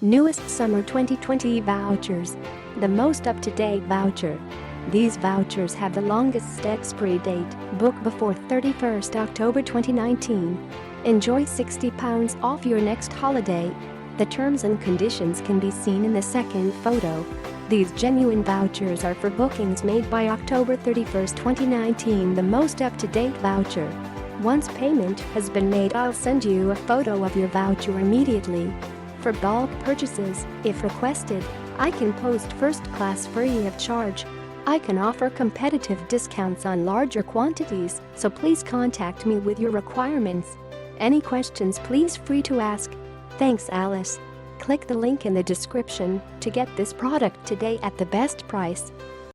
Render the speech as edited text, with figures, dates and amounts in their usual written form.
Newest Summer 2020 vouchers. The most up-to-date voucher. These vouchers have the longest expiry date. Book before 31st October 2019. Enjoy £60 off your next holiday. The terms and conditions can be seen in the second photo. These genuine vouchers are for bookings made by October 31st, 2019. The most up-to-date voucher. Once payment has been made, I'll send you a photo of your voucher immediately. For bulk purchases, if requested, I can post first class free of charge. I can offer competitive discounts on larger quantities, so please contact me with your requirements. Any questions, please free to ask. Thanks, Alice. Click the link in the description to get this product today at the best price.